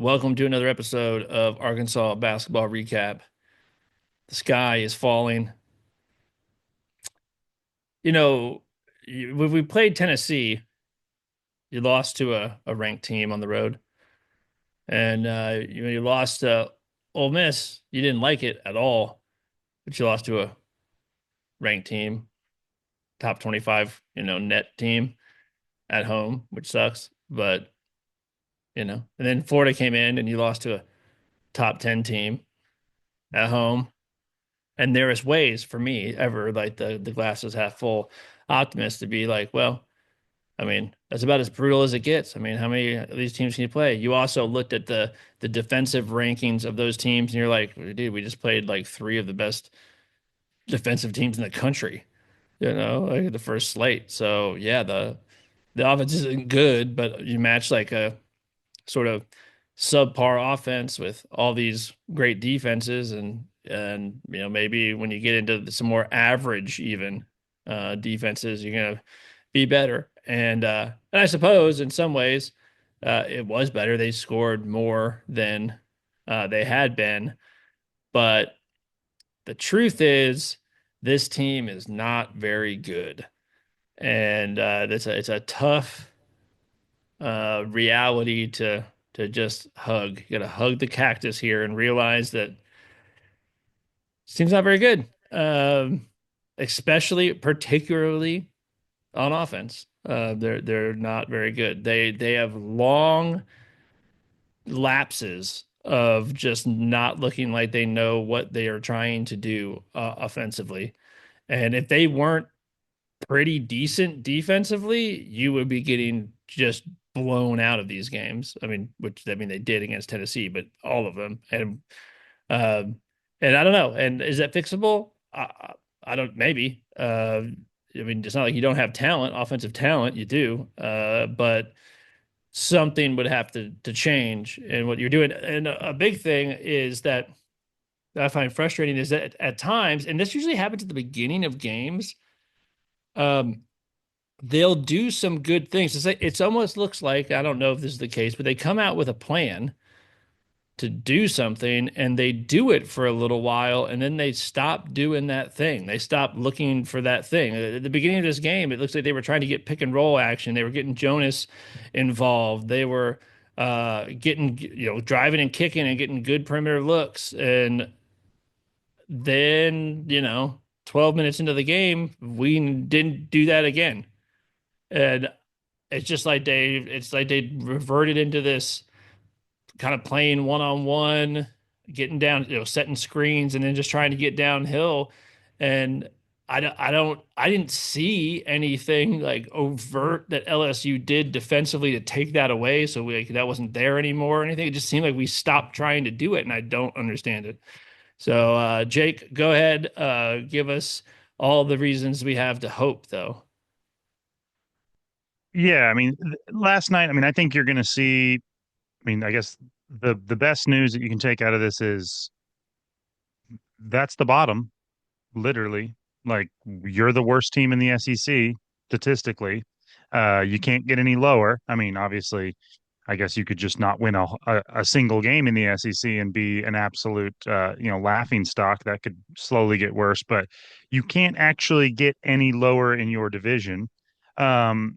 Welcome to another episode of Arkansas Basketball Recap. The sky is falling. When we played Tennessee, you lost to a ranked team on the road. And you lost to Ole Miss. You didn't like it at all, but you lost to a ranked team, top 25, net team at home, which sucks. But, and then Florida came in and you lost to a top 10 team at home. And there is ways for me ever like the glass is half full optimist to be like, well, I mean, that's about as brutal as it gets. I mean, how many of these teams can you play? You also looked at the defensive rankings of those teams, and you're like, dude, we just played like three of the best defensive teams in the country, like the first slate. So yeah, the offense isn't good, but you match like a sort of subpar offense with all these great defenses and maybe when you get into some more average even defenses you're gonna be better and I suppose in some ways it was better. They scored more than they had been, but the truth is this team is not very good, and it's a tough reality to just hug. You got to hug the cactus here and realize that this team's not very good, especially particularly on offense. They're not very good. They have long lapses of just not looking like they know what they are trying to do offensively. And if they weren't pretty decent defensively, you would be getting just blown out of these games. I mean they did against Tennessee, but all of them. Um, and I don't know. And is that fixable? I don't. Maybe. I mean, it's not like you don't have talent, offensive talent. You do, but something would have to change in what you're doing. And a big thing is that I find frustrating is that at times, and this usually happens at the beginning of games. Um, they'll do some good things. It's almost looks like, I don't know if this is the case, but they come out with a plan to do something and they do it for a little while and then they stop doing that thing. They stop looking for that thing. At the beginning of this game, it looks like they were trying to get pick and roll action. They were getting Jonas involved. They were getting, driving and kicking and getting good perimeter looks. And then, 12 minutes into the game, we didn't do that again. And it's like they reverted into this kind of playing one on one, getting down, setting screens, and then just trying to get downhill. And I didn't see anything like overt that LSU did defensively to take that away. So that wasn't there anymore or anything. It just seemed like we stopped trying to do it, and I don't understand it. So, Jake, go ahead, give us all the reasons we have to hope, though. Yeah, I mean, last night, I mean, I think you're going to see, I mean, I guess the best news that you can take out of this is that's the bottom, literally. Like you're the worst team in the SEC statistically. You can't get any lower. I mean, obviously, I guess you could just not win a single game in the SEC and be an absolute laughing stock. That could slowly get worse, but you can't actually get any lower in your division. Um,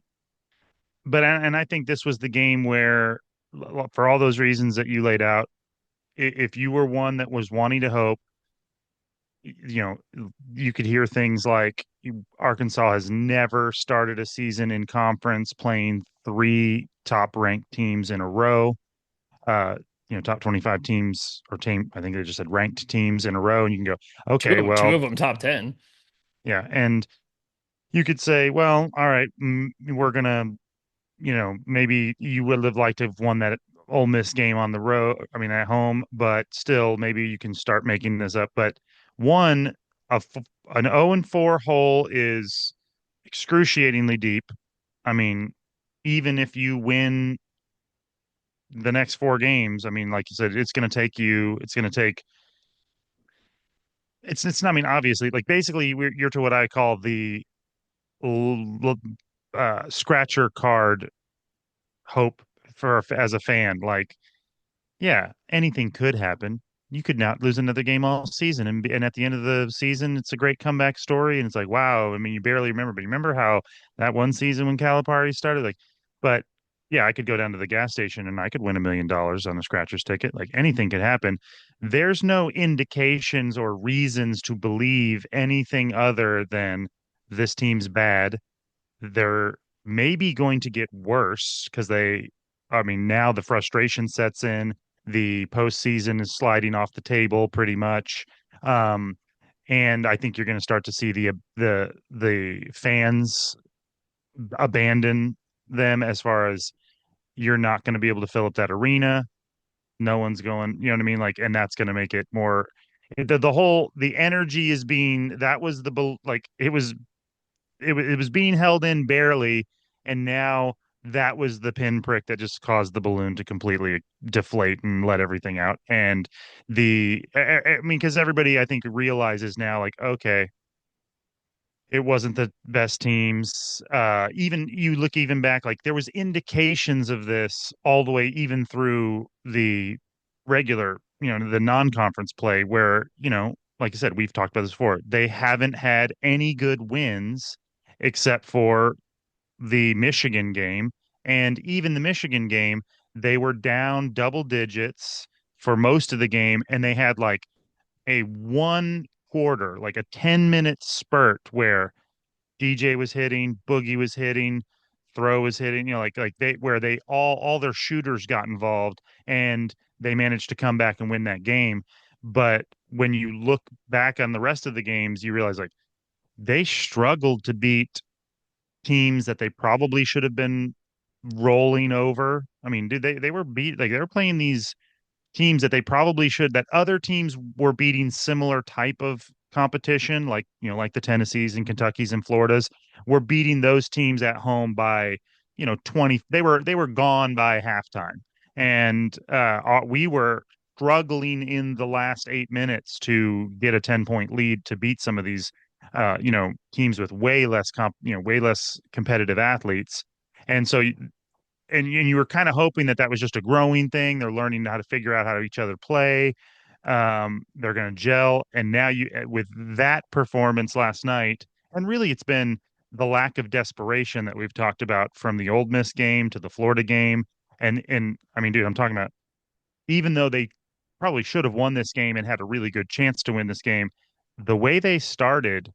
but I think this was the game where, for all those reasons that you laid out, if you were one that was wanting to hope, you could hear things like Arkansas has never started a season in conference playing three top ranked teams in a row. Uh, top 25 teams or team, I think they just said ranked teams in a row, and you can go, Two okay, of two well, of them top 10. yeah, and you could say, well, all right, we're gonna maybe you would have liked to have won that Ole Miss game on the road, I mean, at home, but still, maybe you can start making this up. But one, an 0-4 hole is excruciatingly deep. I mean, even if you win the next four games, I mean, like you said, it's going to take, it's not, I mean, obviously, like basically, you're to what I call the scratcher card hope for as a fan. Like, yeah, anything could happen. You could not lose another game all season, and at the end of the season, it's a great comeback story, and it's like, wow. I mean, you barely remember, but you remember how that one season when Calipari started, like, but yeah, I could go down to the gas station and I could win $1 million on a scratcher's ticket. Like anything could happen. There's no indications or reasons to believe anything other than this team's bad. They're maybe going to get worse because I mean, now the frustration sets in. The postseason is sliding off the table pretty much. Um, and I think you're going to start to see the fans abandon them as far as you're not going to be able to fill up that arena. No one's going, you know what I mean? Like, and that's going to make it more the energy is being that was like it was being held in barely, and now that was the pinprick that just caused the balloon to completely deflate and let everything out. And I mean, because everybody I think realizes now, like, okay, it wasn't the best teams. Even you look even back, like there was indications of this all the way even through the regular, the non-conference play where, like I said, we've talked about this before. They haven't had any good wins except for the Michigan game. And even the Michigan game, they were down double digits for most of the game, and they had like a one quarter, like a 10-minute spurt where DJ was hitting, Boogie was hitting, Throw was hitting, like they where they all their shooters got involved and they managed to come back and win that game. But when you look back on the rest of the games, you realize like they struggled to beat teams that they probably should have been rolling over. I mean, dude, they were beat like they were playing these teams that they probably should that other teams were beating similar type of competition like like the Tennessees and Kentuckys and Floridas were beating those teams at home by 20. They were gone by halftime, and we were struggling in the last 8 minutes to get a 10-point lead to beat some of these teams with way less competitive athletes. And so and you were kind of hoping that that was just a growing thing. They're learning how to figure out how each other play. They're going to gel. And now with that performance last night, and really it's been the lack of desperation that we've talked about from the Ole Miss game to the Florida game. And I mean, dude, I'm talking about even though they probably should have won this game and had a really good chance to win this game, the way they started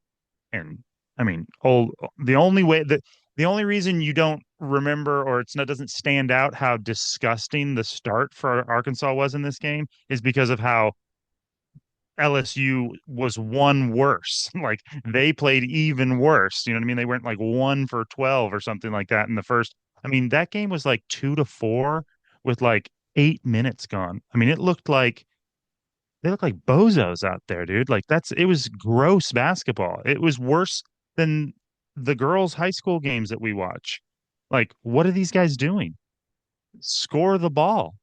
and I mean, the only reason you don't remember or doesn't stand out how disgusting the start for Arkansas was in this game is because of how LSU was one worse. Like they played even worse. You know what I mean? They went like 1 for 12 or something like that in the first. I mean, that game was like 2-4 with like 8 minutes gone. I mean, they look like bozos out there, dude. Like it was gross basketball. It was worse than the girls' high school games that we watch. Like, what are these guys doing? Score the ball.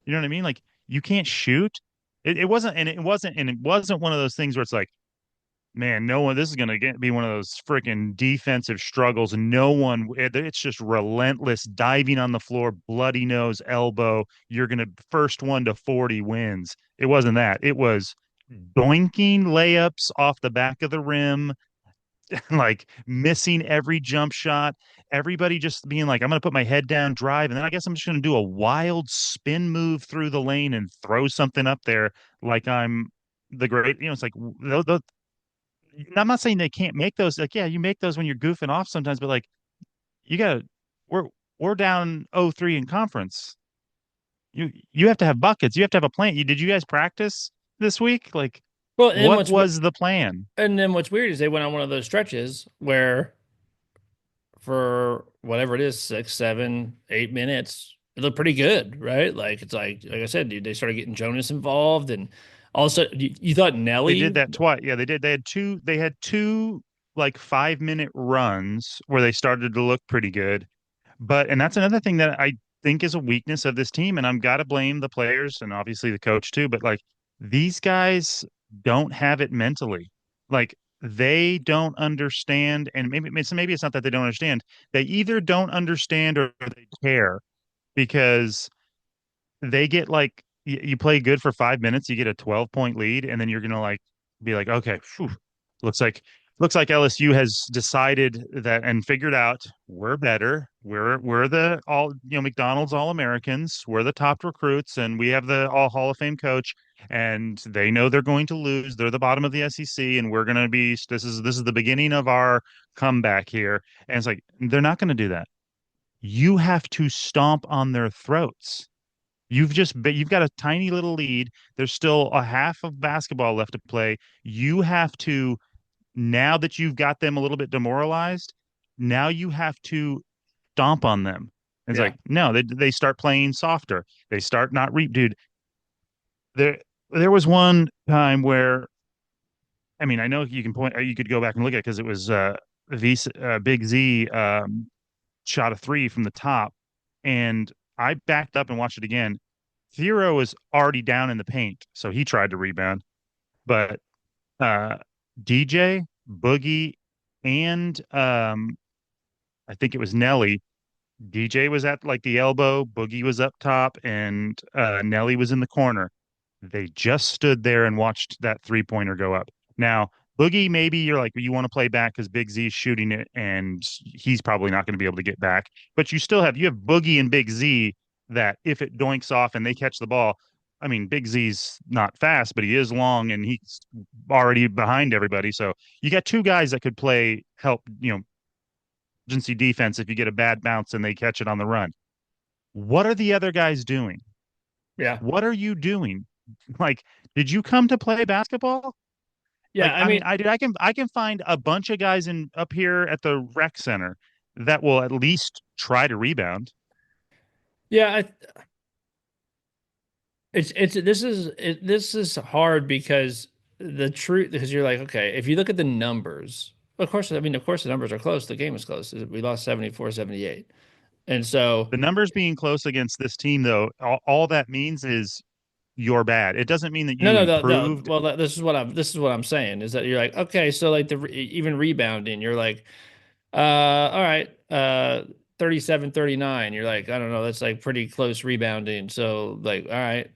You know what I mean? Like, you can't shoot. It wasn't one of those things where it's like, man, no one, this is going to be one of those freaking defensive struggles. It's just relentless diving on the floor, bloody nose, elbow. You're going to first one to 40 wins. It wasn't that. It was doinking layups off the back of the rim, like missing every jump shot. Everybody just being like, I'm going to put my head down, drive, and then I guess I'm just going to do a wild spin move through the lane and throw something up there like I'm the great. It's like I'm not saying they can't make those. Like, yeah, you make those when you're goofing off sometimes, but like you gotta we're we're down 0-3 in conference. You have to have buckets. You have to have a plan. Did you guys practice this week? Like, Well, what was the plan? and then what's weird is they went on one of those stretches where for whatever it is, 6, 7, 8 minutes, it looked pretty good, right? Like it's like I said, dude, they started getting Jonas involved, and also you thought They Nelly. did that twice. Yeah, they did. They had two like 5-minute runs where they started to look pretty good. And that's another thing that I think is a weakness of this team. And I'm got to blame the players and obviously the coach too. But like these guys don't have it mentally. Like they don't understand. And maybe it's not that they don't understand. They either don't understand or they care because they get like you play good for 5 minutes, you get a 12-point lead, and then you're gonna like be like, okay, phew, looks like looks like LSU has decided that and figured out we're better. We're the all McDonald's All Americans. We're the top recruits, and we have the all Hall of Fame coach. And they know they're going to lose. They're the bottom of the SEC, and we're going to be. This is the beginning of our comeback here. And it's like they're not going to do that. You have to stomp on their throats. You've got a tiny little lead. There's still a half of basketball left to play. You have to now that you've got them a little bit demoralized, now you have to stomp on them. It's Yeah. like, no, they start playing softer. They start not dude. There there was one time where I mean, I know you could go back and look at it because it was Big Z shot a three from the top, and I backed up and watched it again. Zero was already down in the paint, so he tried to rebound, but uh, DJ, Boogie, and I think it was Nelly. DJ was at like the elbow, Boogie was up top, and Nelly was in the corner. They just stood there and watched that 3-pointer go up. Now, Boogie, maybe you're like, you want to play back because Big Z's shooting it and he's probably not going to be able to get back. But you have Boogie and Big Z that if it doinks off and they catch the ball, I mean, Big Z's not fast, but he is long and he's already behind everybody. So you got two guys that could play help, emergency defense if you get a bad bounce and they catch it on the run. What are the other guys doing? Yeah. What are you doing? Like, did you come to play basketball? Yeah. Like, I I mean, mean, I can find a bunch of guys in up here at the rec center that will at least try to rebound. yeah, this is hard because the truth because you're like, okay, if you look at the numbers, of course, I mean, of course the numbers are close. The game is close. We lost 74-78. And so The numbers being close against this team, though, all that means is you're bad. It doesn't mean that no, you no. improved. Well, this is what I'm saying is that you're like, okay, so like even rebounding, you're like, all right, 37-39. You're like, I don't know, that's like pretty close rebounding. So like, all right,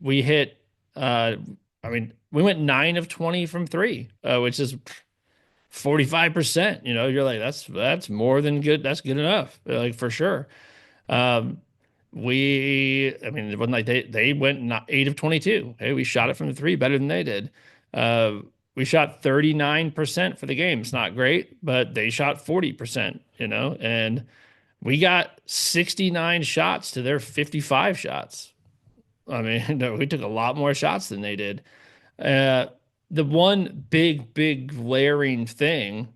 we hit, I mean, we went 9 of 20 from three, which is 45%. You're like, that's more than good. That's good enough, like for sure. Um, I mean, it wasn't like they went not 8 of 22. Hey, we shot it from the three better than they did. Uh, we shot 39% for the game. It's not great, but they shot 40%, and we got 69 shots to their 55 shots. I mean, no, we took a lot more shots than they did. Uh, the one big glaring thing,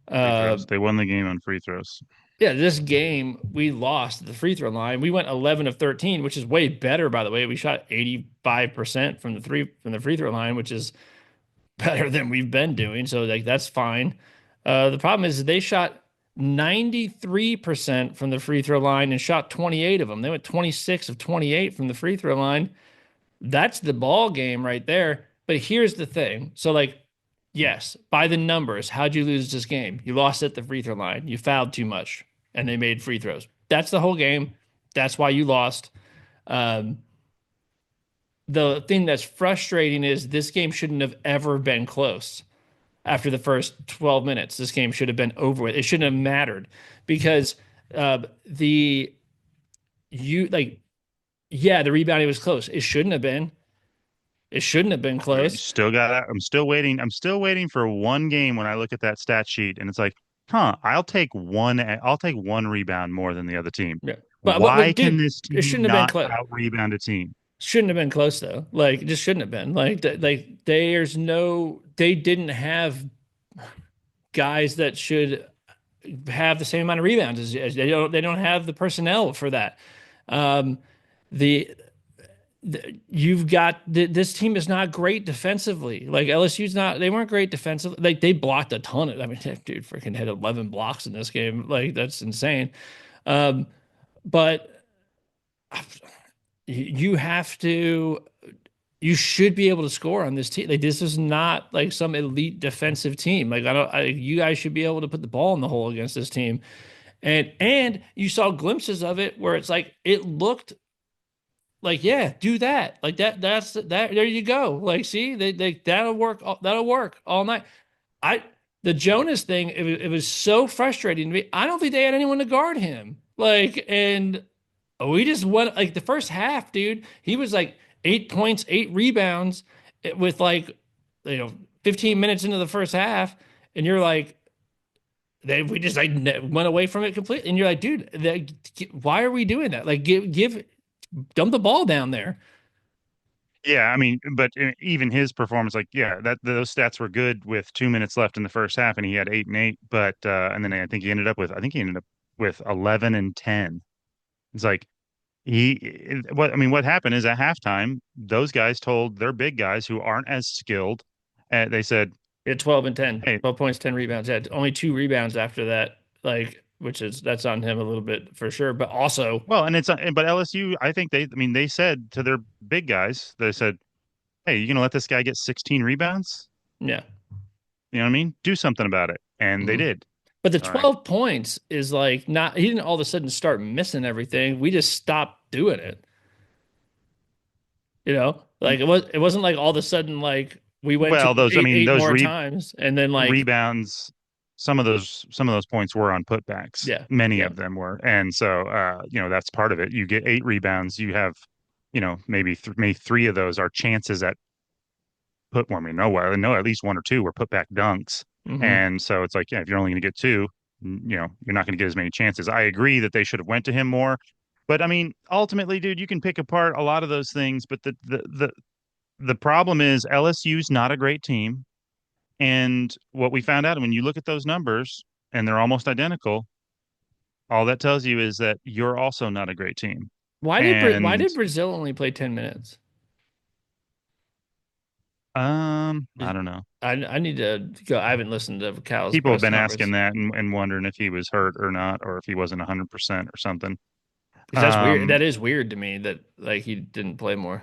Free uh, throws. They won the game on free throws. yeah, this game we lost at the free throw line. We went 11 of 13, which is way better, by the way. We shot 85% from the free throw line, which is better than we've been doing. So like that's fine. The problem is they shot 93% from the free throw line and shot 28 of them. They went 26 of 28 from the free throw line. That's the ball game right there. But here's the thing. So like, yes, by the numbers, how'd you lose this game? You lost at the free throw line. You fouled too much, and they made free throws. That's the whole game. That's why you lost. Um, the thing that's frustrating is this game shouldn't have ever been close. After the first 12 minutes, this game should have been over with. It shouldn't have mattered because the you like yeah, the rebounding was close. It shouldn't have been. It shouldn't have been You close. still got. I'm still waiting. I'm still waiting for one game when I look at that stat sheet and it's like, huh, I'll take one rebound more than the other team. Yeah. Why But can dude, this it team shouldn't have been not close. out rebound a team? Shouldn't have been close though. Like it just shouldn't have been. They didn't have guys that should have the same amount of rebounds as they don't have the personnel for that. Um, the you've got this team is not great defensively. Like LSU's not, they weren't great defensively. Like they blocked a ton of, I mean, dude, freaking had 11 blocks in this game. Like that's insane. Um, but you have to, you should be able to score on this team. Like this is not like some elite defensive team. Like you guys should be able to put the ball in the hole against this team. And you saw glimpses of it where it's like it looked Like, yeah, do that. Like that's that. There you go. Like, see, they that'll work. That'll work all night. I the Jonas thing, it was so frustrating to me. I don't think they had anyone to guard him. Like, and we just went like the first half, dude. He was like 8 points, 8 rebounds with like, you know, 15 minutes into the first half, and you're like, we just like went away from it completely. And you're like, dude, why are we doing that? Like, dump the ball down there. Yeah, I mean, but even his performance, like, yeah, that those stats were good with 2 minutes left in the first half, and he had 8 and 8. But and then I think he ended up with 11 and 10. It's like what I mean, what happened is at halftime, those guys told their big guys who aren't as skilled, they said, He had 12 and 10, "Hey, 12 points, 10 rebounds. He had only 2 rebounds after that, like, which is that's on him a little bit for sure. But also, well," and but LSU, I think I mean, they said to their big guys, they said, "Hey, you gonna let this guy get 16 rebounds? yeah. You know what I mean? Do something about it." And they Hmm. did. But the All right. 12 points is like not, he didn't all of a sudden start missing everything. We just stopped doing it. Like it wasn't like all of a sudden like we went to Well, it those, I mean, eight those more re times and then like, rebounds, some of those points were on putbacks. yeah, Many yeah. of them were, and so that's part of it. You get 8 rebounds. You have, maybe three of those are chances at put. Well, I mean, no, at least one or two were putback dunks, Hmm. and so it's like, yeah, if you're only going to get two, you're not going to get as many chances. I agree that they should have went to him more, but I mean, ultimately, dude, you can pick apart a lot of those things, but the problem is LSU's not a great team. And what we found out when you look at those numbers and they're almost identical, all that tells you is that you're also not a great team. Why And did Brazil only play 10 minutes? I don't know. I need to go. I haven't listened to Cal's People have press been asking conference that and wondering if he was hurt or not, or if he wasn't 100% or something. because that's weird. Um, That is weird to me that like he didn't play more.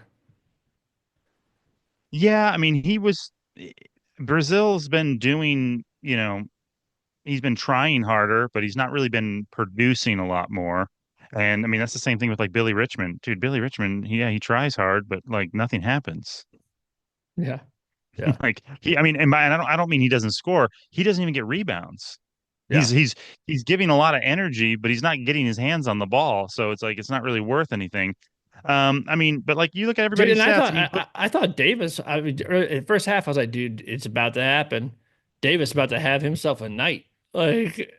yeah, I mean, Brazil's been doing, he's been trying harder, but he's not really been producing a lot more. And I mean, that's the same thing with like Billy Richmond. Dude, Billy Richmond, yeah, he tries hard, but like nothing happens. Yeah. Yeah. Like I mean, and I don't mean he doesn't score. He doesn't even get rebounds. He's Yeah. he's he's giving a lot of energy, but he's not getting his hands on the ball. So it's like it's not really worth anything. I mean, but like you look at Dude, everybody's and stats. I mean, I thought Davis. I mean, at first half, I was like, dude, it's about to happen. Davis about to have himself a night. Like,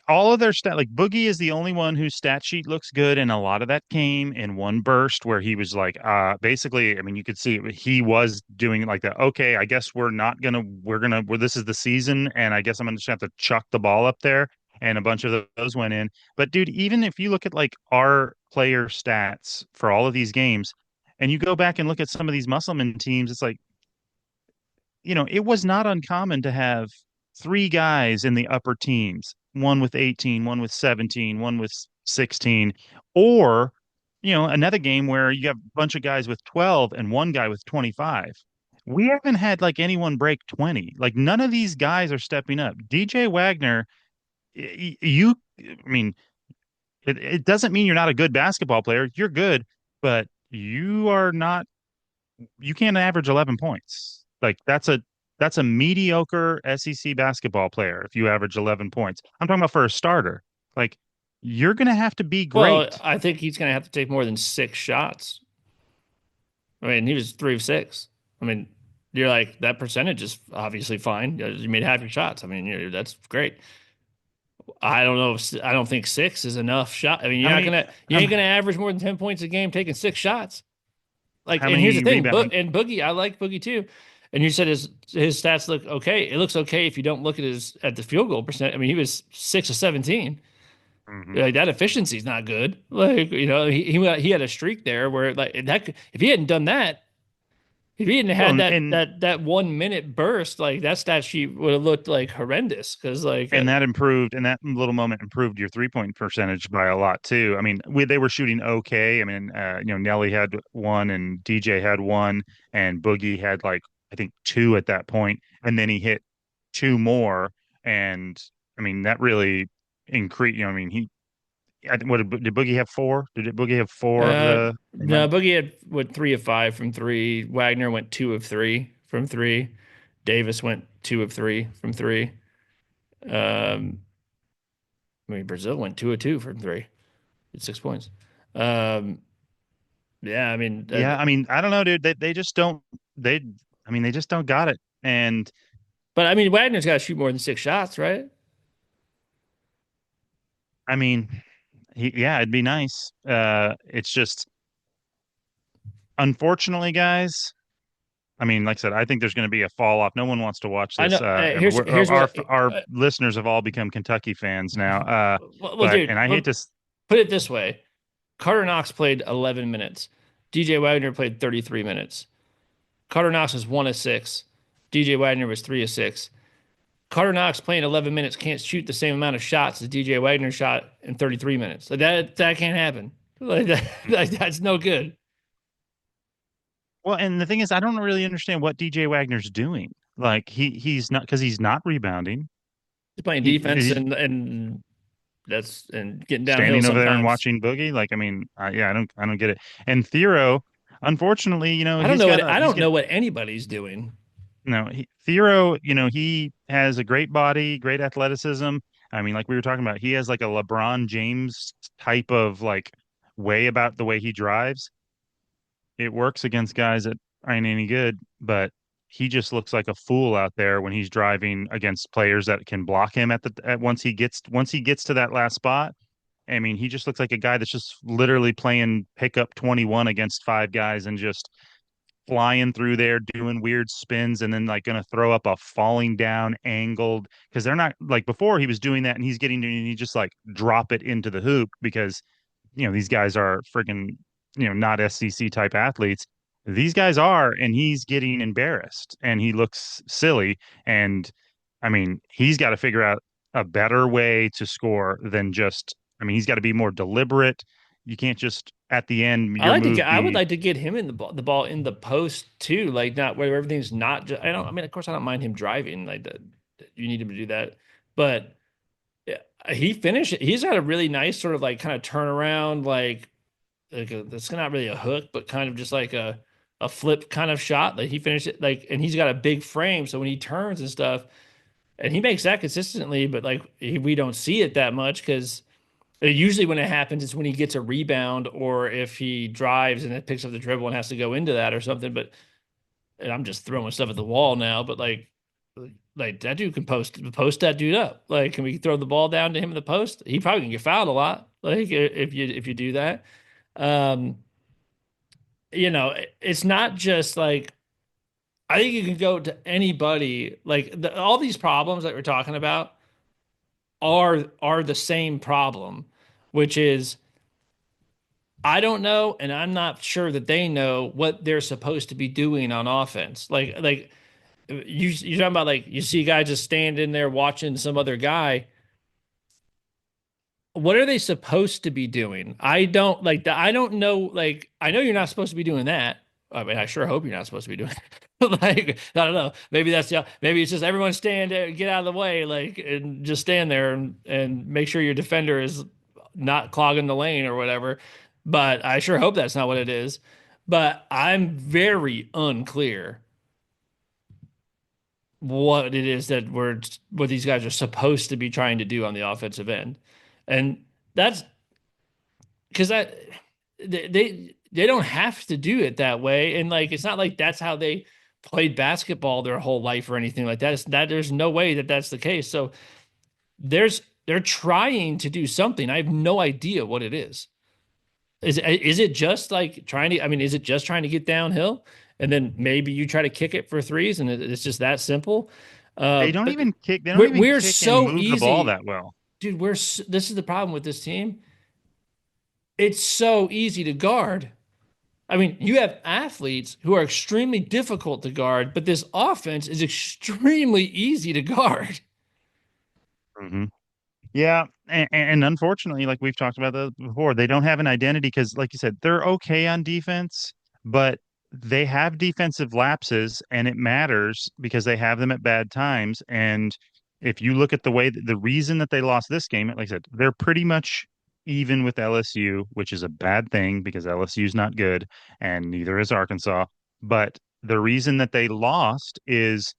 all of their like Boogie is the only one whose stat sheet looks good, and a lot of that came in one burst where he was like, basically, I mean, you could see he was doing like that. Okay, I guess this is the season, and I guess I'm gonna just have to chuck the ball up there, and a bunch of those went in. But dude, even if you look at like our player stats for all of these games, and you go back and look at some of these Musselman teams, it's like, it was not uncommon to have three guys in the upper teens, one with 18, one with 17, one with 16, or, another game where you have a bunch of guys with 12 and one guy with 25. We haven't had like anyone break 20. Like none of these guys are stepping up. DJ Wagner, I mean, it doesn't mean you're not a good basketball player. You're good, but you can't average 11 points. Like that's a mediocre SEC basketball player if you average 11 points. I'm talking about for a starter. Like you're going to have to be well, great. I think he's gonna have to take more than 6 shots. I mean, he was 3 of 6. I mean, you're like that percentage is obviously fine. You made half your shots. I mean, that's great. I don't know. I don't think 6 is enough shot. I mean, How many you ain't gonna average more than 10 points a game taking 6 shots. Like, how and here's the many thing, rebound And Boogie, I like Boogie too. And you said his stats look okay. It looks okay if you don't look at the field goal percent. I mean, he was 6 of 17. Mhm. Like that efficiency is not good. Like, he had a streak there where like if he hadn't done that, if he hadn't Well, had that 1 minute burst, like that stat sheet would have looked like horrendous. Because like, and that little moment improved your 3-point percentage by a lot too. I mean, they were shooting okay. I mean, Nelly had one and DJ had one and Boogie had like I think two at that point, and then he hit two more, and I mean that really increased. I mean Did Boogie have four? Did Boogie have four of Uh, the game no, winner? Boogie had went 3 of 5 from three. Wagner went 2 of 3 from three. Davis went 2 of 3 from three. Um, I mean, Brazil went 2 of 2 from three. It's 6 points. Um, yeah, I mean, Yeah, I mean, I don't know, dude. They just don't they I mean, they just don't got it. And but I mean, Wagner's got to shoot more than 6 shots, right? I mean, yeah, it'd be nice. It's just unfortunately, guys. I mean, like I said, I think there's going to be a fall off. No one wants to watch I this. know. Here's what. Our listeners have all become Kentucky fans now. Well, But dude, and I hate to, put it this way: Carter Knox played 11 minutes. DJ Wagner played 33 minutes. Carter Knox was 1 of 6. DJ Wagner was 3 of 6. Carter Knox playing 11 minutes can't shoot the same amount of shots as DJ Wagner shot in 33 minutes. Like that can't happen. Like that's no good. well, and the thing is, I don't really understand what DJ Wagner's doing. Like he's not because he's not rebounding. He's playing defense He's and that's and getting downhill standing over there and sometimes. watching Boogie. Like, I mean, yeah, I don't get it. And Thero, unfortunately, I he's don't got know what anybody's doing. no Thero. He has a great body, great athleticism. I mean, like we were talking about, he has like a LeBron James type of like way about the way he drives. It works against guys that aren't any good, but he just looks like a fool out there when he's driving against players that can block him at once he gets to that last spot. I mean, he just looks like a guy that's just literally playing pickup 21 against five guys and just flying through there doing weird spins and then like going to throw up a falling down angled because they're not like before he was doing that and he's getting and he just like drop it into the hoop because these guys are freaking, not SEC type athletes. These guys are, and he's getting embarrassed and he looks silly. And I mean, he's got to figure out a better way to score than just, I mean, he's got to be more deliberate. You can't just at the end, your move I would be, like to get him in the ball in the post too, like not where everything's not just, I mean, of course I don't mind him driving like that. You need him to do that. But yeah, he's got a really nice sort of like kind of turnaround, that's not really a hook, but kind of just like a flip kind of shot. Like he finished it like, and he's got a big frame. So when he turns and stuff, and he makes that consistently, but like we don't see it that much because usually when it happens, it's when he gets a rebound or if he drives and it picks up the dribble and has to go into that or something. But and I'm just throwing stuff at the wall now, but like that dude can post that dude up. Like, can we throw the ball down to him in the post? He probably can get fouled a lot. Like if you do that. Um, it's not just like I think you can go to anybody. Like all these problems that we're talking about are the same problem, which is I don't know, and I'm not sure that they know what they're supposed to be doing on offense. Like you're talking about like you see a guy just standing there watching some other guy. What are they supposed to be doing? I don't like that. I don't know. Like, I know you're not supposed to be doing that. I mean, I sure hope you're not supposed to be doing it. Like, I don't know. Maybe it's just everyone stand there, get out of the way, like, and just stand there and make sure your defender is not clogging the lane or whatever. But I sure hope that's not what it is. But I'm very unclear what it is that what these guys are supposed to be trying to do on the offensive end. And that's because they don't have to do it that way. And like it's not like that's how they played basketball their whole life or anything like that. There's no way that that's the case. So they're trying to do something. I have no idea what it is. Is it just like trying to, I mean, is it just trying to get downhill and then maybe you try to kick it for threes and it's just that simple? But they don't even we're kick and so move the ball easy, that well. dude. This is the problem with this team. It's so easy to guard. I mean, you have athletes who are extremely difficult to guard, but this offense is extremely easy to guard. Hmm. Yeah, and unfortunately, like we've talked about that before, they don't have an identity because, like you said, they're okay on defense, but they have defensive lapses, and it matters because they have them at bad times. And if you look at the way that the reason that they lost this game, like I said, they're pretty much even with LSU, which is a bad thing because LSU is not good and neither is Arkansas. But the reason that they lost is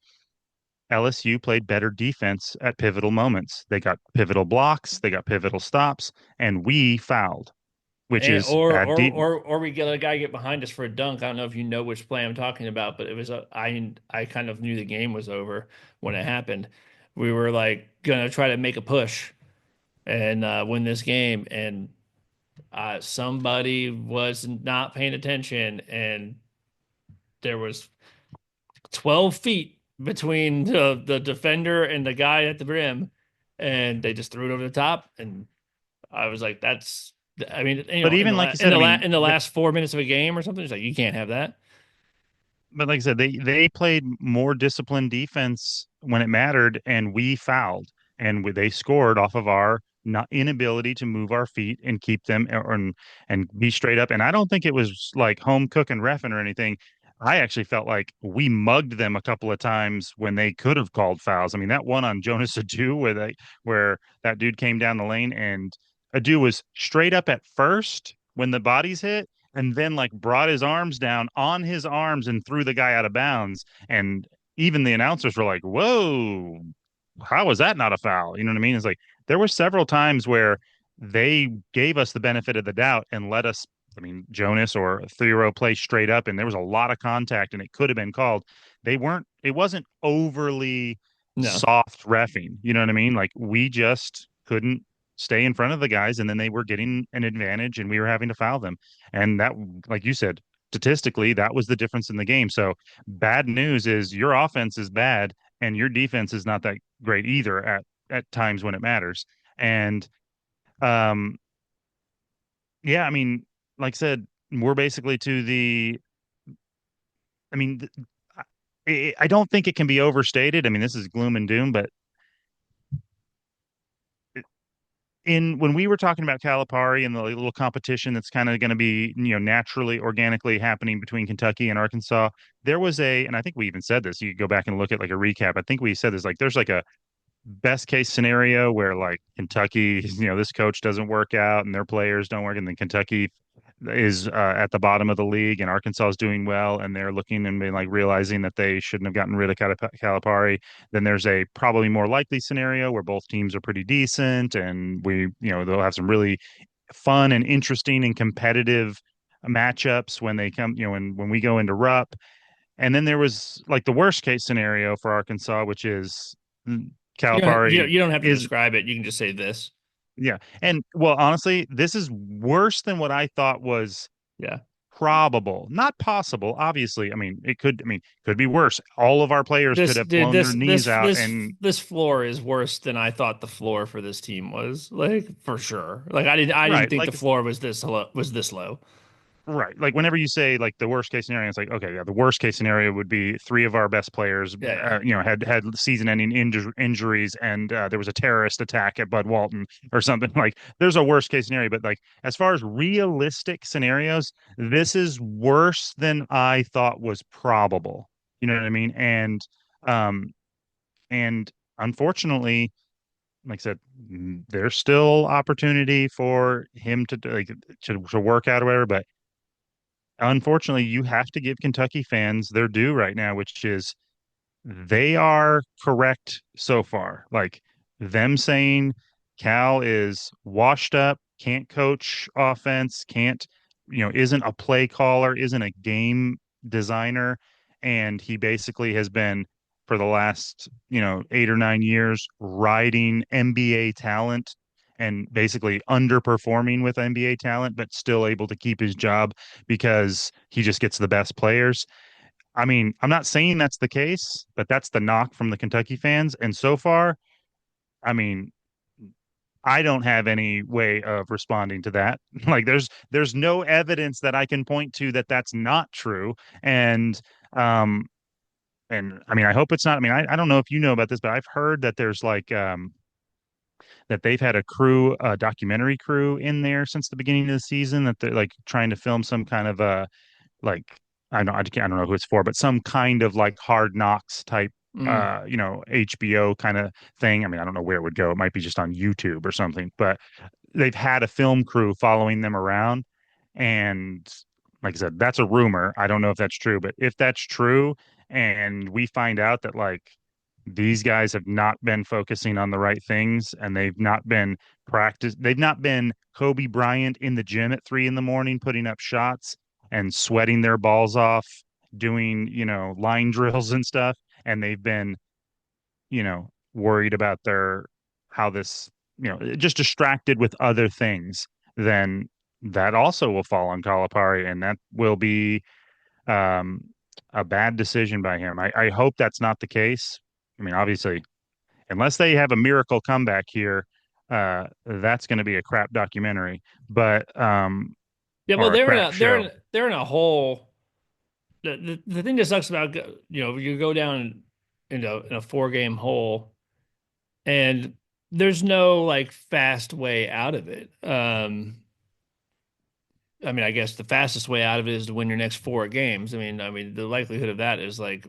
LSU played better defense at pivotal moments. They got pivotal blocks, they got pivotal stops, and we fouled, which And, is bad deep. or we get a guy get behind us for a dunk. I don't know if you know which play I'm talking about, but it was I kind of knew the game was over when it happened. We were like gonna try to make a push and win this game, and somebody was not paying attention, and there was 12 feet between the defender and the guy at the rim, and they just threw it over the top, and I was like, "That's." I mean, But even like you said, I mean, in the last 4 minutes of a game or something, it's like you can't have that. but like I said, they played more disciplined defense when it mattered, and we fouled, and they scored off of our not inability to move our feet and keep them and be straight up. And I don't think it was like home cooking refing or anything. I actually felt like we mugged them a couple of times when they could have called fouls. I mean, that one on Jonas Adu where that dude came down the lane and Adu was straight up at first when the bodies hit and then like brought his arms down on his arms and threw the guy out of bounds. And even the announcers were like, "Whoa, how was that not a foul?" You know what I mean? It's like there were several times where they gave us the benefit of the doubt and let us. I mean, Jonas or Thero play straight up, and there was a lot of contact, and it could have been called. They weren't. It wasn't overly No, soft reffing. You know what I mean? Like we just couldn't stay in front of the guys, and then they were getting an advantage, and we were having to foul them. And that, like you said, statistically, that was the difference in the game. So bad news is your offense is bad and your defense is not that great either at times when it matters. And um yeah, I mean, like I said, we're basically to the I mean, I don't think it can be overstated. I mean, this is gloom and doom, but in when we were talking about Calipari and the little competition that's kind of going to be, naturally, organically happening between Kentucky and Arkansas, there was and I think we even said this. You could go back and look at like a recap. I think we said this, like, there's like a best case scenario where like Kentucky, this coach doesn't work out and their players don't work, and then Kentucky is at the bottom of the league and Arkansas is doing well and they're looking and being like realizing that they shouldn't have gotten rid of Calipari. Then there's a probably more likely scenario where both teams are pretty decent and they'll have some really fun and interesting and competitive matchups when they come, when we go into Rupp. And then there was like the worst case scenario for Arkansas, which is Calipari you don't have to is, describe it. You can just say this. yeah. And well, honestly, this is worse than what I thought was Yeah. probable, not possible. Obviously, I mean, could be worse. All of our players could This have dude, blown their knees out. And this floor is worse than I thought the floor for this team was. Like for sure. Like I didn't right, think the like, floor was this low. right. Like whenever you say like the worst case scenario, it's like, okay, yeah, the worst case scenario would be three of our best players, Yeah, yeah. had season-ending injuries, and there was a terrorist attack at Bud Walton or something. Like, there's a worst case scenario, but like as far as realistic scenarios, this is worse than I thought was probable. You know what I mean? Um, and unfortunately, like I said, there's still opportunity for him to like to work out or whatever, but unfortunately, you have to give Kentucky fans their due right now, which is they are correct so far. Like them saying Cal is washed up, can't coach offense, can't, isn't a play caller, isn't a game designer. And he basically has been for the last, 8 or 9 years riding NBA talent and basically underperforming with NBA talent, but still able to keep his job because he just gets the best players. I mean, I'm not saying that's the case, but that's the knock from the Kentucky fans. And so far, I mean, I don't have any way of responding to that. Like there's no evidence that I can point to that that's not true. Um and I mean, I hope it's not. I mean, I don't know if you know about this, but I've heard that there's like that they've had a documentary crew in there since the beginning of the season that they're like trying to film some kind of like I don't know who it's for, but some kind of like Hard Knocks type Mm. HBO kind of thing. I mean, I don't know where it would go. It might be just on YouTube or something, but they've had a film crew following them around. And like I said, that's a rumor. I don't know if that's true, but if that's true, and we find out that like these guys have not been focusing on the right things and they've not been Kobe Bryant in the gym at 3 in the morning putting up shots and sweating their balls off, doing, line drills and stuff. And they've been, worried about how this, just distracted with other things, then that also will fall on Calipari, and that will be um, a bad decision by him. I hope that's not the case. I mean, obviously, unless they have a miracle comeback here, that's going to be a crap documentary, but Yeah, well, or a crap show. they're in a hole. The thing that sucks about you go down in a 4 game hole, and there's no like fast way out of it. I mean, I guess the fastest way out of it is to win your next 4 games. I mean, the likelihood of that is like,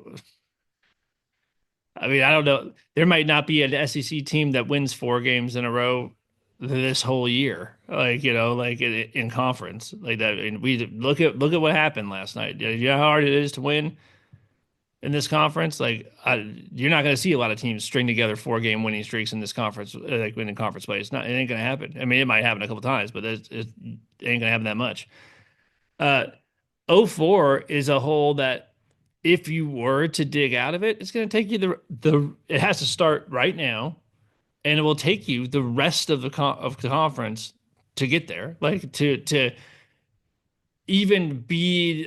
I mean, I don't know. There might not be an SEC team that wins 4 games in a row this whole year, like like in conference like that. And we look at what happened last night. You know how hard it is to win in this conference. You're not going to see a lot of teams string together 4 game winning streaks in this conference, like winning conference play. It ain't going to happen. I mean, it might happen a couple times, but it ain't going to happen that much. Uh, '04 is a hole that if you were to dig out of it, it's going to take you it has to start right now, and it will take you the rest of the conference to get there, like to even be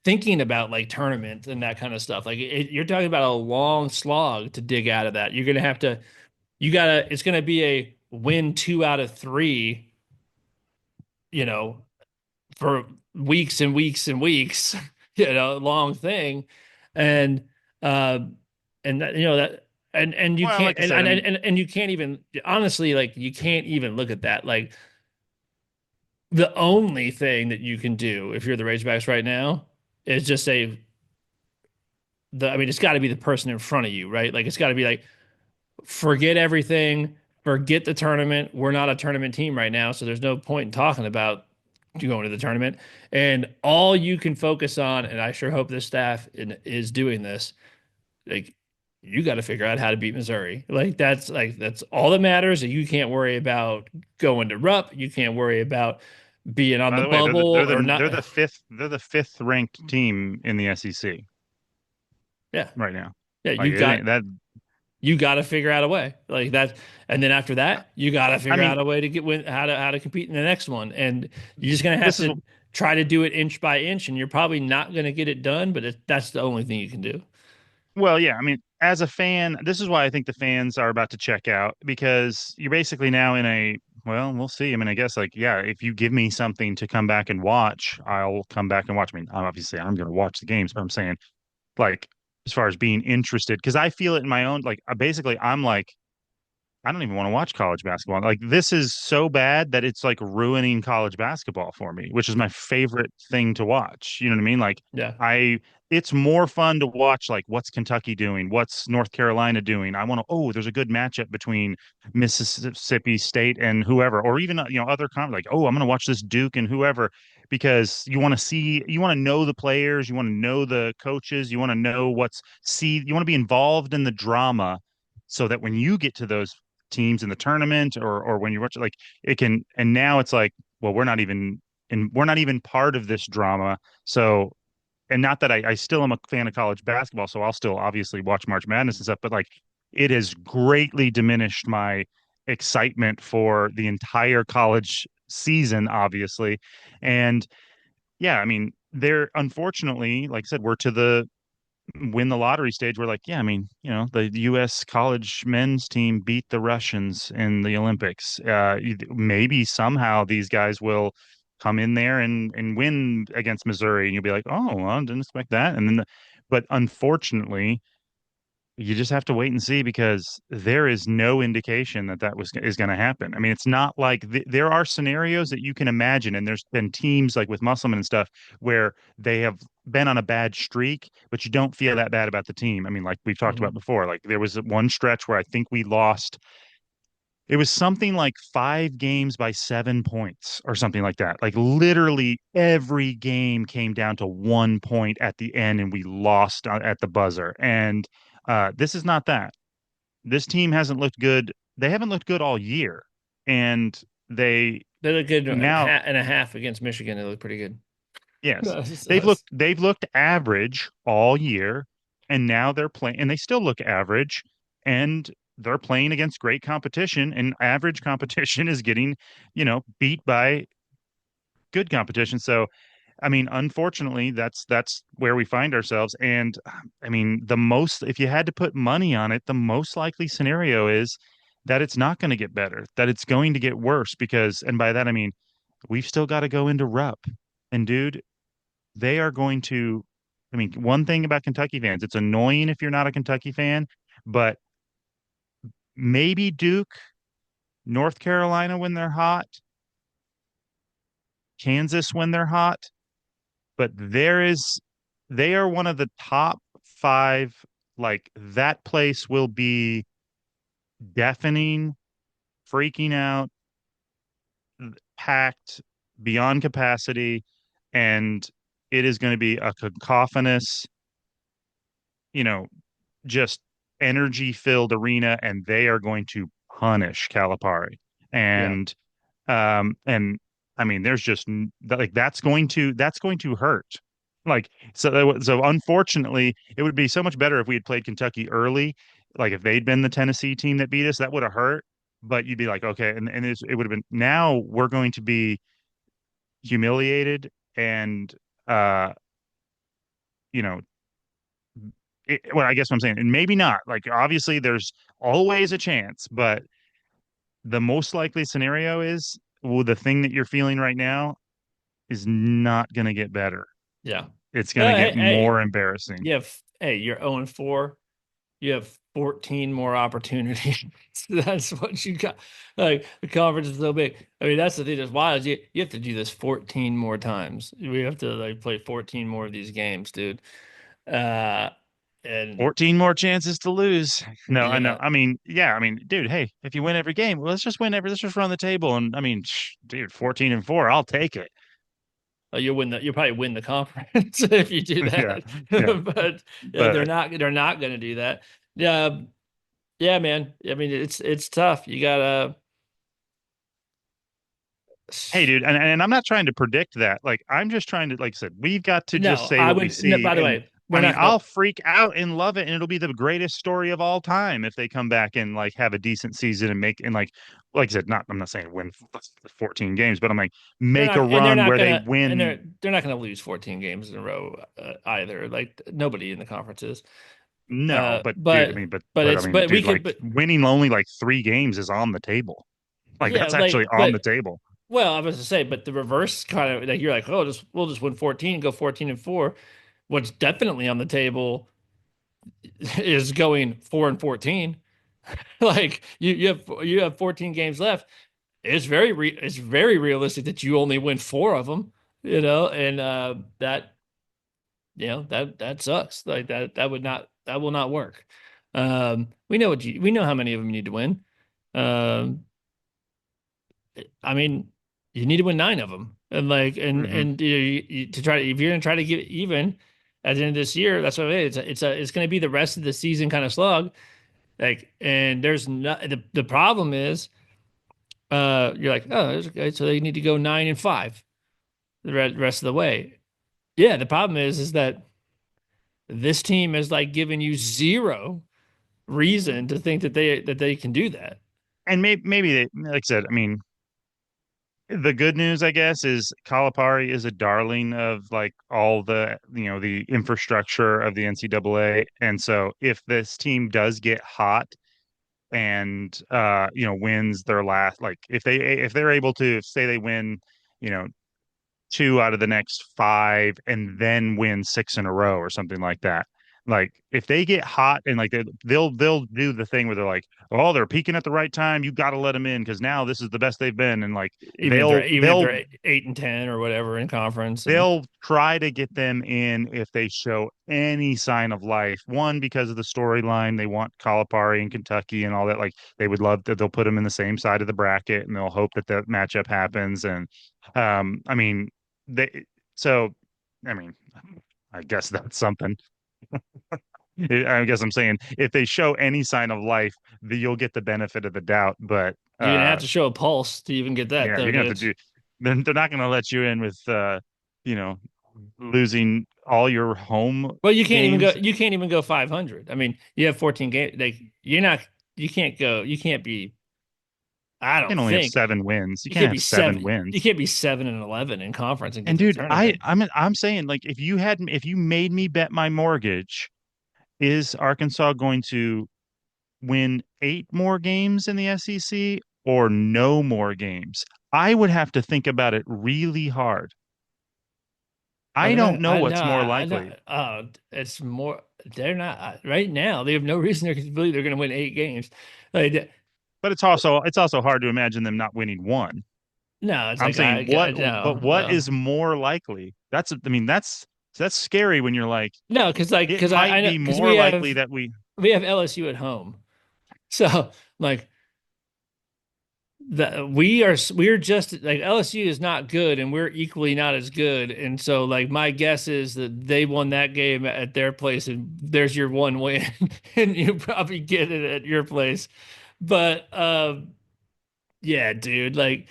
thinking about like tournament and that kind of stuff. Like you're talking about a long slog to dig out of that. You're gonna have to, you gotta, it's gonna be a win 2 out of 3, you know, for weeks and weeks and weeks, long thing, and uh, and that, and you Well, can't, like I said, I mean, and you can't even honestly, like you can't even look at that. Like the only thing that you can do if you're the Razorbacks right now is just say I mean, it's got to be the person in front of you, right? Like it's got to be like forget everything, forget the tournament. We're not a tournament team right now, so there's no point in talking about going to the tournament. And all you can focus on, and I sure hope this staff is doing this, like you got to figure out how to beat Missouri. That's all that matters. You can't worry about going to Rupp. You can't worry about being on by the the way, bubble or they're not. the fifth ranked team in the SEC Yeah, right now. yeah. Like it ain't that. You got to figure out a way like that, and then after that, you got to I figure out mean, a way to how to compete in the next one, and you're just gonna have this is to try to do it inch by inch, and you're probably not gonna get it done, but that's the only thing you can do. well, yeah. I mean, as a fan, this is why I think the fans are about to check out because you're basically now in a, well, we'll see. I mean, I guess like, yeah, if you give me something to come back and watch, I'll come back and watch. I mean, obviously, I'm going to watch the games, but I'm saying like as far as being interested, because I feel it in my own, like, basically, I'm like, I don't even want to watch college basketball. Like this is so bad that it's like ruining college basketball for me, which is my favorite thing to watch. You know what I mean? Like Yeah. I it's more fun to watch like what's Kentucky doing, what's North Carolina doing. I want to, oh, there's a good matchup between Mississippi State and whoever, or even other like, oh, I'm going to watch this Duke and whoever, because you want to know the players, you want to know the coaches, you want to know you want to be involved in the drama so that when you get to those teams in the tournament, or when you watch like it can, and now it's like, well, we're not even part of this drama. So, and not that I still am a fan of college basketball, so I'll still obviously watch March Madness and stuff, but like it has greatly diminished my excitement for the entire college season, obviously. And yeah, I mean, there, unfortunately, like I said, we're to the win the lottery stage. We're like, yeah, I mean, the U.S. college men's team beat the Russians in the Olympics. Maybe somehow these guys will come in there and win against Missouri, and you'll be like, oh, well, I didn't expect that. And then, but unfortunately, you just have to wait and see because there is no indication that is going to happen. I mean, it's not like there are scenarios that you can imagine, and there's been teams like with Musselman and stuff where they have been on a bad streak, but you don't feel that bad about the team. I mean, like we've talked about Mhm. before, like there was one stretch where I think we lost It was something like 5 games by 7 points or something like that. Like literally every game came down to 1 point at the end, and we lost at the buzzer. And this is not that. This team hasn't looked good. They haven't looked good all year, and they They look good in now, and a half against Michigan. They look pretty good. yes, Us, they've us. looked average all year, and now they're playing, and they still look average, and they're playing against great competition, and average competition is getting, beat by good competition. So, I mean, unfortunately, that's where we find ourselves. And I mean, if you had to put money on it, the most likely scenario is that it's not going to get better, that it's going to get worse because, and by that I mean, we've still got to go into Rupp. And dude, they are going to, I mean, one thing about Kentucky fans, it's annoying if you're not a Kentucky fan, but maybe Duke, North Carolina when they're hot, Kansas when they're hot, but they are one of the top five. Like that place will be deafening, freaking out, packed beyond capacity, and it is going to be a cacophonous, you know, just energy filled arena, and they are going to punish Calipari. Yeah, And I mean, there's just like that's going to hurt. Like so unfortunately, it would be so much better if we had played Kentucky early. Like if they'd been the Tennessee team that beat us, that would have hurt. But you'd be like, okay, and it would have been. Now we're going to be humiliated and uh, you know, well, I guess what I'm saying, and maybe not. Like obviously, there's always a chance, but the most likely scenario is, well, the thing that you're feeling right now is not going to get better. yeah. It's going to Hey, get more embarrassing. you're 0 and 4. You have 14 more opportunities. That's what you got. Like the conference is so big. I mean, that's the thing that's wild. You have to do this 14 more times. We have to like play 14 more of these games, dude. Uh, and 14 more chances to lose. No, I know. yeah, I mean, yeah, I mean, dude, hey, if you win every game, well, let's just run the table. And I mean, dude, 14-4, I'll take it. you'll probably win the conference if you do Yeah. that. Yeah. But But they're not going to do that. Yeah, yeah, man. I mean, it's tough. You gotta. hey, dude, and I'm not trying to predict that. Like, I'm just trying to, like I said, we've got to just No, say I what we would. No, see. by the And way, we're I mean, not gonna. I'll freak out and love it, and it'll be the greatest story of all time if they come back and like have a decent season and make, and like I said, not, I'm not saying win 14 games, but I'm like make a run where they win. They're not gonna lose 14 games in a row either. Like nobody in the conference is. No, but dude, I mean, I mean, But we dude, could like but winning only like 3 games is on the table. Like yeah, that's actually like on the table. well, I was to say, but the reverse kind of like you're like, oh, just we'll just win 14, go 14 and 4. What's definitely on the table is going 4 and 14. Like you have 14 games left. It's very realistic that you only win 4 of them, and that that sucks. Like that will not work. We know how many of them you need to win. Um, I mean, you need to win 9 of them, and Hmm. to try if you're gonna try to get even at the end of this year, that's what it is. It's gonna be the rest of the season kind of slug. Like, and there's not the problem is, you're like, oh, okay, so they need to go 9 and 5 the rest of the way. Yeah, the problem is that this team has like given you zero reason to think that they can do that. And maybe they, like I said, I mean, the good news, I guess, is Calipari is a darling of like all the, the infrastructure of the NCAA. And so if this team does get hot and wins their last, like if they're able to say they win, you know, 2 out of the next 5 and then win 6 in a row or something like that. Like if they get hot and like they'll do the thing where they're like, oh, they're peaking at the right time. You got to let them in because now this is the best they've been. And like Even if they're 8 and 10 or whatever in conference, and they'll try to get them in if they show any sign of life. One, because of the storyline, they want Calipari in Kentucky and all that. Like they would love that they'll put them in the same side of the bracket and they'll hope that that matchup happens. And I mean, they so I mean, I guess that's something. I guess I'm saying if they show any sign of life, you'll get the benefit of the doubt. But you're gonna have to show a pulse to even get that yeah, though, you're gonna have to dude. do. They're not gonna let you in with you know, losing all your home Well, you can't even go. games. You can't even go 500. I mean, you have 14 games. Like you're not. You can't go. You can't be. I You don't can only have think 7 wins. You you can't can't be have seven seven. You wins. can't be 7-11 in conference and get And to the dude, tournament. I'm saying like if you made me bet my mortgage, is Arkansas going to win 8 more games in the SEC or no more games? I would have to think about it really hard. Well, I they're don't not. know I know. what's more I know. likely, It's more. They're not right now. They have no reason to believe they're going to win 8 games. Like, but it's also hard to imagine them not winning one. no, it's I'm like saying I but no, what is more likely? That's I mean that's scary when you're like no, because it I might know be because more likely that we have LSU at home, so like that we're just like LSU is not good and we're equally not as good, and so like my guess is that they won that game at their place and there's your one win and you probably get it at your place, but yeah, dude, like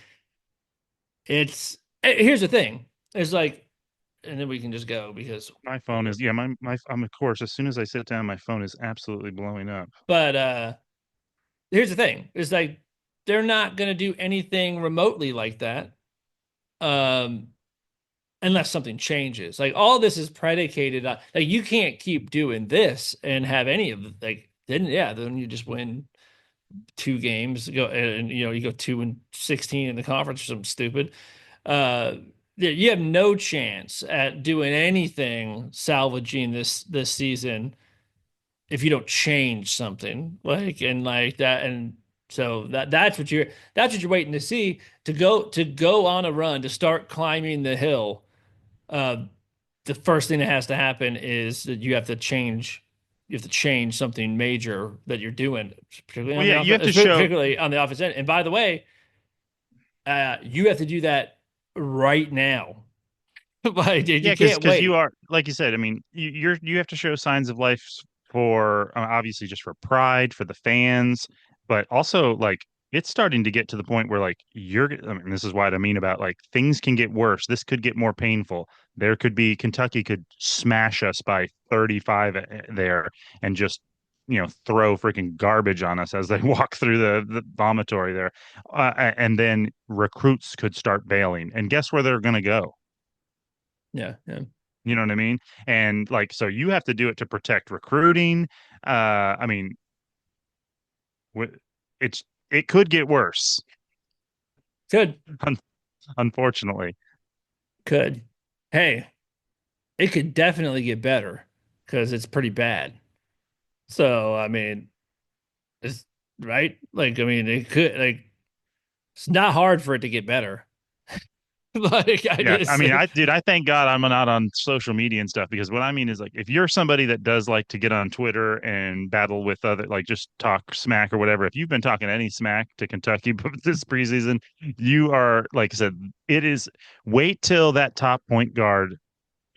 here's the thing, it's like, and then we can just go because my phone is yeah my I'm of course as soon as I sit down my phone is absolutely blowing up. but here's the thing, it's like they're not going to do anything remotely like that. Um, unless something changes. Like all this is predicated on like you can't keep doing this and have any of the like then you just win 2 games, go and you go 2-16 in the conference or something stupid. Uh you have no chance at doing anything salvaging this season if you don't change something like and like that, and so that's what you're waiting to see to go on a run to start climbing the hill. uh, the first thing that has to happen is that you have to change something major that you're doing, particularly Well, on yeah, the you have to offense, show particularly on the offense end. And by the way, you have to do that right now. Like yeah, you can't because you wait. are like you said. I mean, you have to show signs of life for obviously just for pride for the fans, but also like it's starting to get to the point where like you're. I mean, this is what I mean about like things can get worse. This could get more painful. There could be Kentucky could smash us by 35 there and just throw freaking garbage on us as they walk through the vomitory there, and then recruits could start bailing. And guess where they're going to go? Yeah, yeah. You know what I mean? And like, so you have to do it to protect recruiting. I mean, it's it could get worse, Could un unfortunately. could. Hey, it could definitely get better because it's pretty bad. So I mean, it's right. Like I mean, it could like it's not hard for it to get better. Like I Yeah, I just mean, like I thank God I'm not on social media and stuff because what I mean is like if you're somebody that does like to get on Twitter and battle with other like just talk smack or whatever, if you've been talking any smack to Kentucky this preseason, you are like I said, it is wait till that top point guard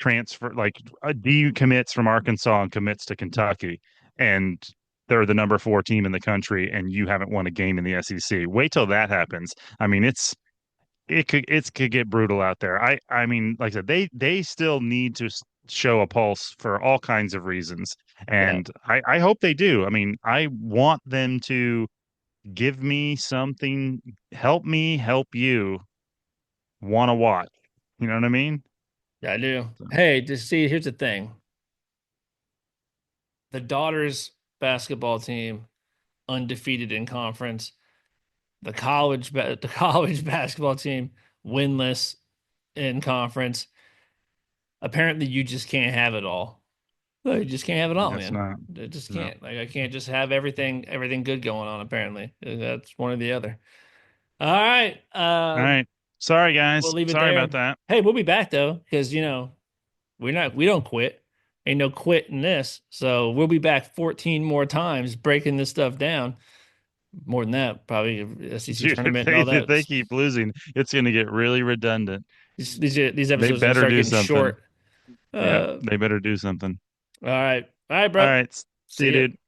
transfer like decommits from Arkansas and commits to Kentucky, and they're the number 4 team in the country, and you haven't won a game in the SEC. Wait till that happens. I mean, it could get brutal out there. I mean, like I said, they still need to show a pulse for all kinds of reasons, yeah. and I hope they do. I mean, I want them to give me something, help me help you want to watch. You know what I mean? Yeah, I do. So, Hey, just see, here's the thing. The daughters basketball team undefeated in conference. The college basketball team winless in conference. Apparently you just can't have it all. Well, you just can't have it I all, guess man. not. I just No. can't. Like I can't just have everything good going on, apparently. That's one or the other. All right. All right. Sorry, We'll guys. leave it Sorry about there. that. Hey, we'll be back though, because we don't quit. Ain't no quit in this. So we'll be back 14 more times breaking this stuff down. More than that, probably SEC Dude, if tournament and they all if that. they keep losing, it's going to get really redundant. These They episodes are gonna better start do getting something. short. Yeah, Uh, they better do something. all right. All right, All bro. right. See you, See ya. dude.